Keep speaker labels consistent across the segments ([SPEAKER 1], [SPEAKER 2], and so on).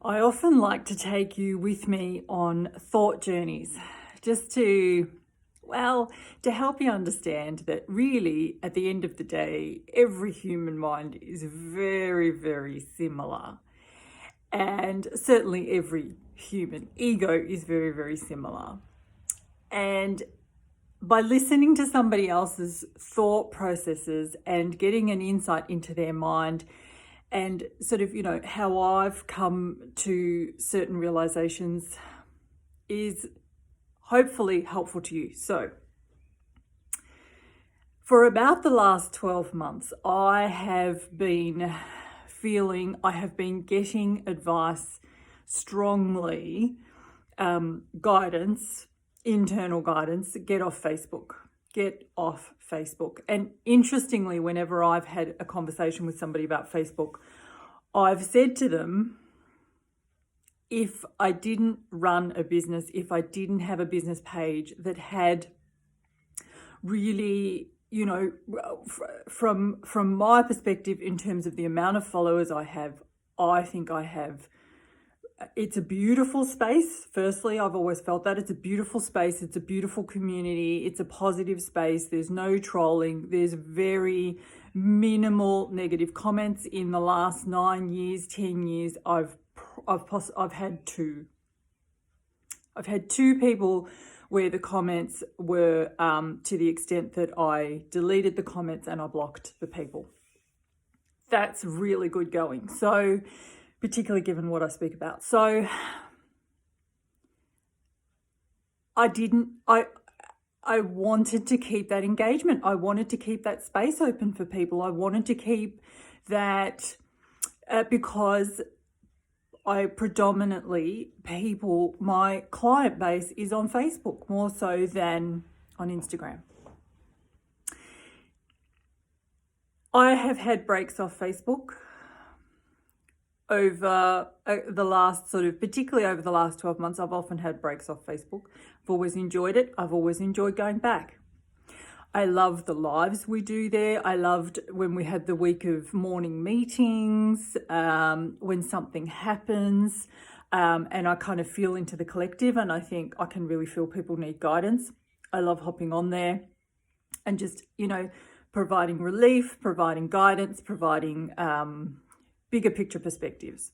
[SPEAKER 1] I often like to take you with me on thought journeys, just to help you understand that really, at the end of the day, every human mind is very, very similar. And certainly every human ego is very, very similar. And by listening to somebody else's thought processes and getting an insight into their mind, and sort of, how I've come to certain realizations is hopefully helpful to you. So, for about the last 12 months, I have been getting advice, strongly, guidance, internal guidance, get off Facebook. Get off Facebook. And interestingly, whenever I've had a conversation with somebody about Facebook, I've said to them, if I didn't run a business, if I didn't have a business page that had really, from my perspective, in terms of the amount of followers I have, I think I have. It's a beautiful space. Firstly, I've always felt that it's a beautiful space. It's a beautiful community. It's a positive space. There's no trolling. There's very minimal negative comments. In the last 9 years, 10 years, I've had two. I've had two people where the comments were to the extent that I deleted the comments and I blocked the people. That's really good going. So, particularly given what I speak about. So I wanted to keep that engagement. I wanted to keep that space open for people. I wanted to keep that because my client base is on Facebook more so than on Instagram. I have had breaks off Facebook over the last particularly over the last 12 months. I've often had breaks off Facebook. I've always enjoyed it. I've always enjoyed going back. I love the lives we do there. I loved when we had the week of morning meetings, when something happens, and I kind of feel into the collective, and I think I can really feel people need guidance. I love hopping on there and just, providing relief, providing guidance, providing bigger picture perspectives.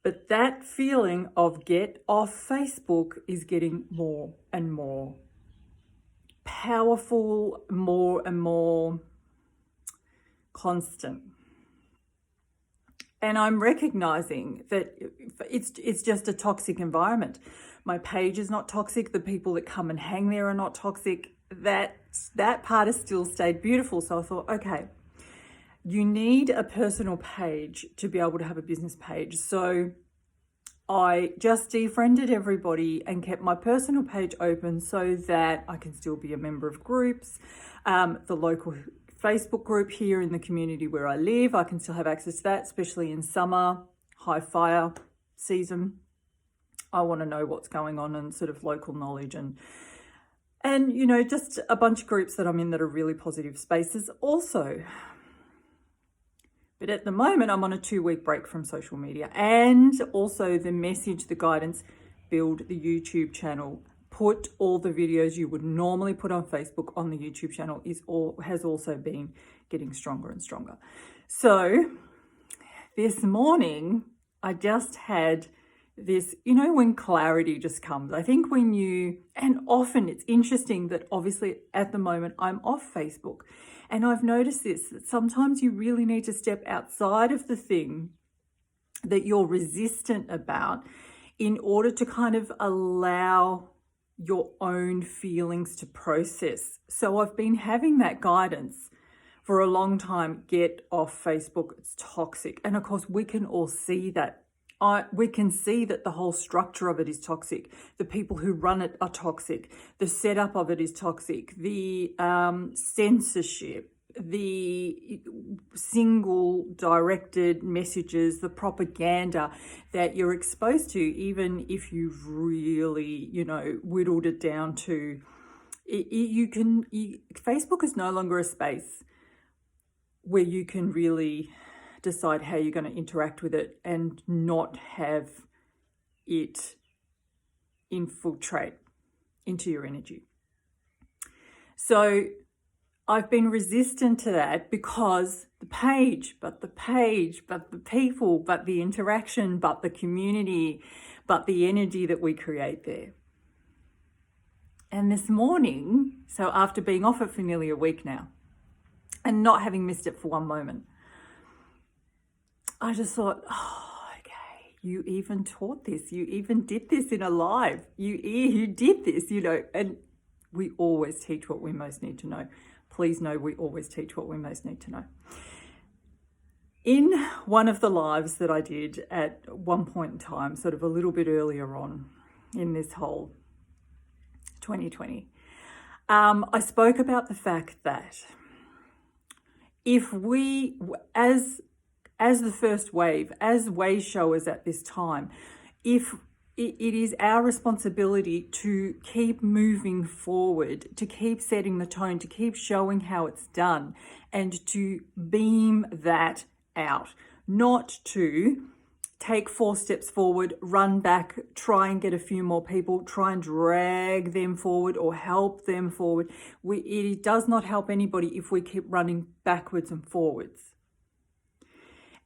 [SPEAKER 1] But that feeling of get off Facebook is getting more and more powerful, more and more constant. And I'm recognizing that it's just a toxic environment. My page is not toxic. The people that come and hang there are not toxic. That part has still stayed beautiful. So I thought, okay, you need a personal page to be able to have a business page. So I just defriended everybody and kept my personal page open so that I can still be a member of groups. The local Facebook group here in the community where I live, I can still have access to that, especially in summer, high fire season. I want to know what's going on and sort of local knowledge and just a bunch of groups that I'm in that are really positive spaces also. But at the moment, I'm on a 2-week break from social media, and also the message, the guidance, build the YouTube channel. Put all the videos you would normally put on Facebook on the YouTube channel has also been getting stronger and stronger. So this morning, I just had this, when clarity just comes. I think and often it's interesting that obviously at the moment I'm off Facebook. And I've noticed this, that sometimes you really need to step outside of the thing that you're resistant about in order to kind of allow your own feelings to process. So I've been having that guidance for a long time. Get off Facebook, it's toxic. And of course, we can all see that. We can see that the whole structure of it is toxic. The people who run it are toxic. The setup of it is toxic. The censorship, the single directed messages, the propaganda that you're exposed to, even if you've really, whittled it down to, Facebook is no longer a space where you can really decide how you're going to interact with it and not have it infiltrate into your energy. So I've been resistant to that because the page, but the people, but the interaction, but the community, but the energy that we create there. And this morning, so after being off it for nearly a week now and not having missed it for one moment, I just thought, oh, okay, you even taught this. You even did this in a live. You did this, and we always teach what we most need to know. Please know we always teach what we most need to know. In one of the lives that I did at one point in time, sort of a little bit earlier on in this whole 2020, I spoke about the fact that if we, as the first wave, as wayshowers at this time, if it is our responsibility to keep moving forward, to keep setting the tone, to keep showing how it's done, and to beam that out, not to take 4 steps forward, run back, try and get a few more people, try and drag them forward or help them forward. It does not help anybody if we keep running backwards and forwards.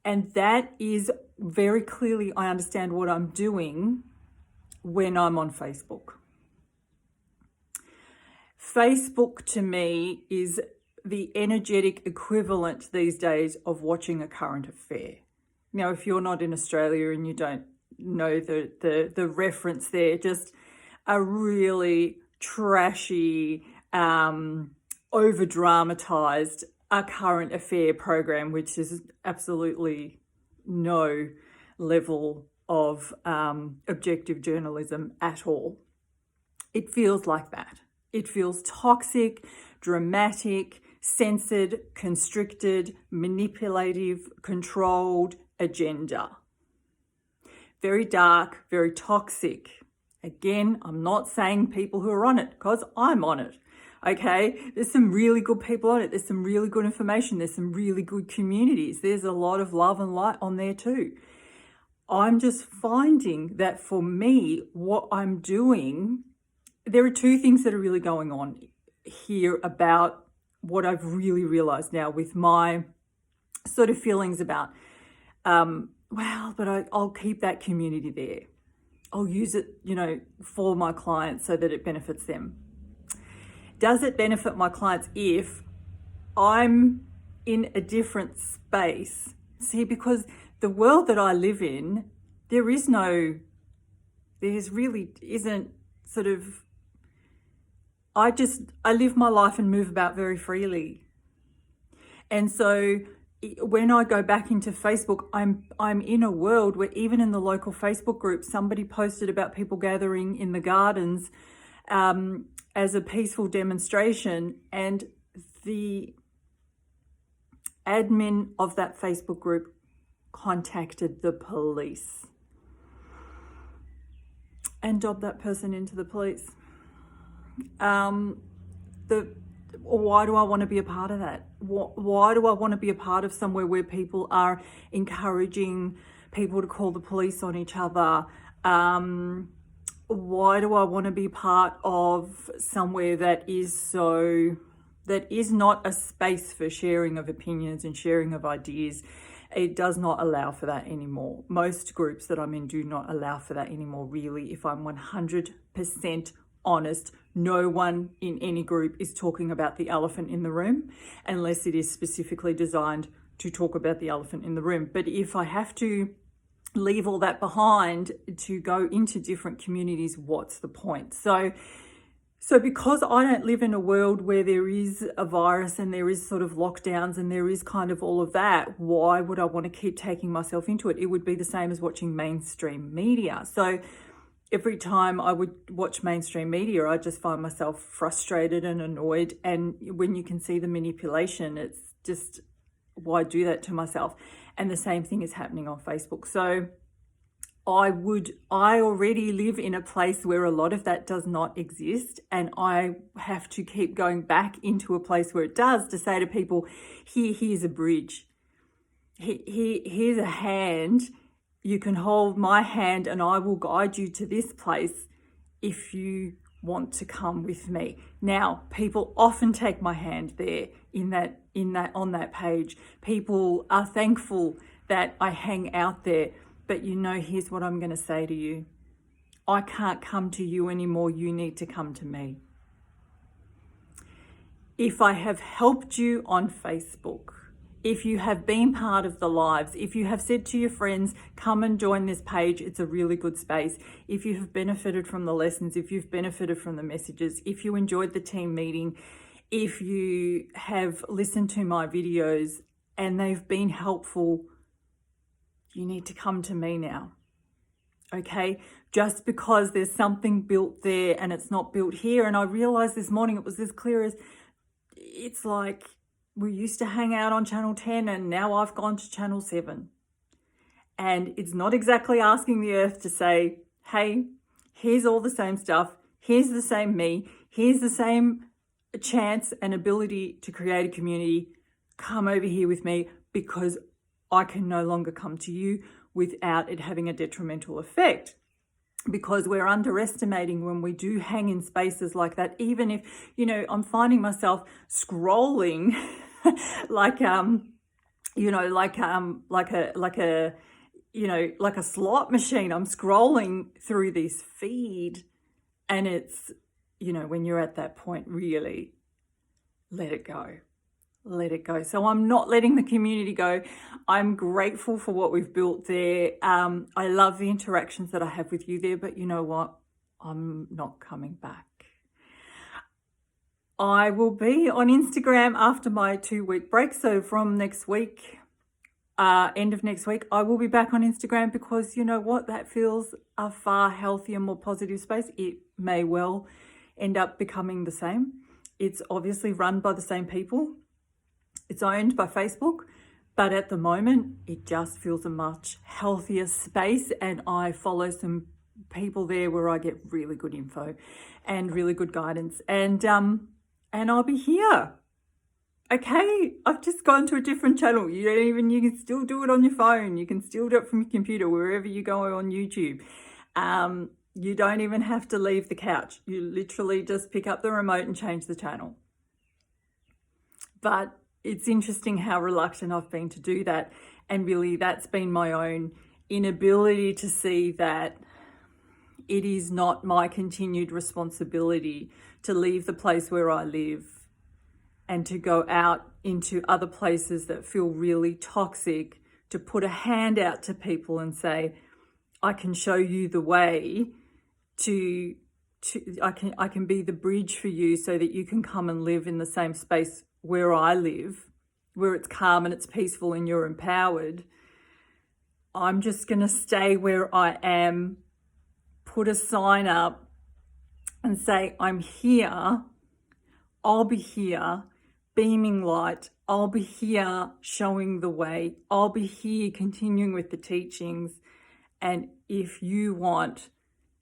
[SPEAKER 1] And that is very clearly, I understand what I'm doing when I'm on Facebook. Facebook to me is the energetic equivalent these days of watching a current affair. Now, if you're not in Australia and you don't know the reference there, just a really trashy, over-dramatized a current affair program, which is absolutely no level of objective journalism at all. It feels like that. It feels toxic, dramatic, censored, constricted, manipulative, controlled agenda. Very dark, very toxic. Again, I'm not saying people who are on it, because I'm on it. Okay, there's some really good people on it. There's some really good information. There's some really good communities. There's a lot of love and light on there too. I'm just finding that for me, what I'm doing, there are 2 things that are really going on here about what I've really realized now with my sort of feelings about, I'll keep that community there. I'll use it, for my clients so that it benefits them. Does it benefit my clients if I'm in a different space? See, because the world that I live in, there really isn't sort of, I live my life and move about very freely. And so when I go back into Facebook, I'm in a world where even in the local Facebook group, somebody posted about people gathering in the gardens as a peaceful demonstration, and the admin of that Facebook group contacted the police and dobbed that person into the police. Why do I want to be a part of that? Why do I want to be a part of somewhere where people are encouraging people to call the police on each other? Why do I want to be part of somewhere that is not a space for sharing of opinions and sharing of ideas? It does not allow for that anymore. Most groups that I'm in do not allow for that anymore, really. If I'm 100% honest, no one in any group is talking about the elephant in the room unless it is specifically designed to talk about the elephant in the room. But if I have to leave all that behind to go into different communities, what's the point? So because I don't live in a world where there is a virus and there is sort of lockdowns and there is kind of all of that, why would I want to keep taking myself into it? It would be the same as watching mainstream media. So every time I would watch mainstream media, I just find myself frustrated and annoyed. And when you can see the manipulation, it's just, why do that to myself? And the same thing is happening on Facebook. So I already live in a place where a lot of that does not exist, and I have to keep going back into a place where it does, to say to people, here's a bridge. here's a hand. You can hold my hand and I will guide you to this place if you want to come with me. Now, people often take my hand there on that page. People are thankful that I hang out there. But here's what I'm going to say to you. I can't come to you anymore. You need to come to me. If I have helped you on Facebook, if you have been part of the lives, if you have said to your friends, come and join this page, it's a really good space. If you have benefited from the lessons, if you've benefited from the messages, if you enjoyed the team meeting, if you have listened to my videos and they've been helpful, you need to come to me now. Okay? Just because there's something built there and it's not built here. And I realized this morning it was as clear as, it's like we used to hang out on channel 10 and now I've gone to channel 7. And it's not exactly asking the earth to say, hey, here's all the same stuff. Here's the same me. Here's the same chance and ability to create a community. Come over here with me, because I can no longer come to you without it having a detrimental effect. Because we're underestimating when we do hang in spaces like that. Even if, I'm finding myself scrolling like a slot machine. I'm scrolling through this feed, and it's, when you're at that point, really let it go. Let it go. So I'm not letting the community go. I'm grateful for what we've built there. I love the interactions that I have with you there, but you know what? I'm not coming back. I will be on Instagram after my 2-week break. So from next week, end of next week, I will be back on Instagram, because you know what? That feels a far healthier, more positive space. It may well end up becoming the same. It's obviously run by the same people. It's owned by Facebook, but at the moment, it just feels a much healthier space, and I follow some people there where I get really good info and really good guidance, and I'll be here. Okay, I've just gone to a different channel. You can still do it on your phone. You can still do it from your computer, wherever you go on YouTube. You don't even have to leave the couch. You literally just pick up the remote and change the channel. But it's interesting how reluctant I've been to do that. And really, that's been my own inability to see that it is not my continued responsibility to leave the place where I live and to go out into other places that feel really toxic, to put a hand out to people and say, I can show you the way I can be the bridge for you so that you can come and live in the same space where I live, where it's calm and it's peaceful and you're empowered. I'm just going to stay where I am, put a sign up and say, I'm here. I'll be here beaming light. I'll be here showing the way. I'll be here continuing with the teachings. And if you want,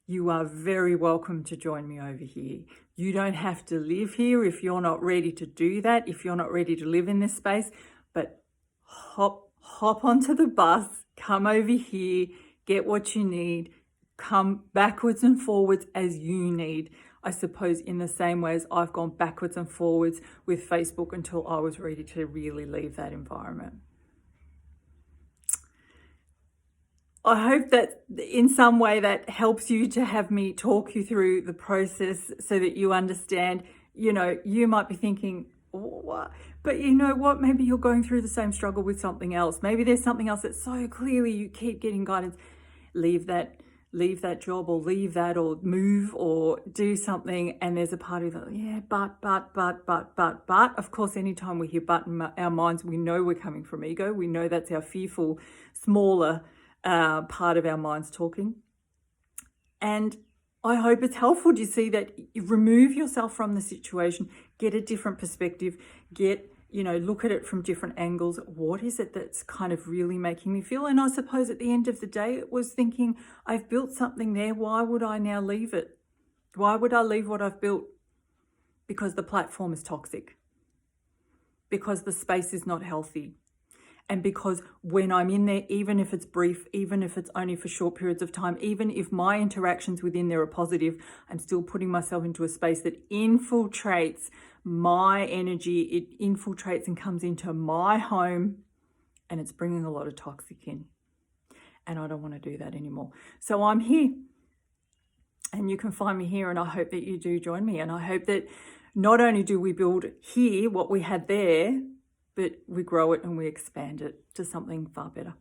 [SPEAKER 1] you are very welcome to join me over here. You don't have to live here if you're not ready to do that, if you're not ready to live in this space, but hop onto the bus, come over here, get what you need, come backwards and forwards as you need. I suppose in the same way as I've gone backwards and forwards with Facebook until I was ready to really leave that environment. I hope that in some way that helps you to have me talk you through the process so that you understand. You might be thinking, what? But you know what? Maybe you're going through the same struggle with something else. Maybe there's something else that so clearly you keep getting guidance. Leave that job, or leave that, or move, or do something. And there's a part of it, yeah, but. Of course, anytime we hear but in our minds, we know we're coming from ego. We know that's our fearful, smaller part of our minds talking. And I hope it's helpful to see that you remove yourself from the situation, get a different perspective, look at it from different angles. What is it that's kind of really making me feel? And I suppose at the end of the day, it was thinking, I've built something there. Why would I now leave it? Why would I leave what I've built? Because the platform is toxic. Because the space is not healthy. And because when I'm in there, even if it's brief, even if it's only for short periods of time, even if my interactions within there are positive, I'm still putting myself into a space that infiltrates my energy. It infiltrates and comes into my home, and it's bringing a lot of toxic in. And I don't want to do that anymore. So I'm here. And you can find me here, and I hope that you do join me. And I hope that not only do we build here what we had there, but we grow it and we expand it to something far better.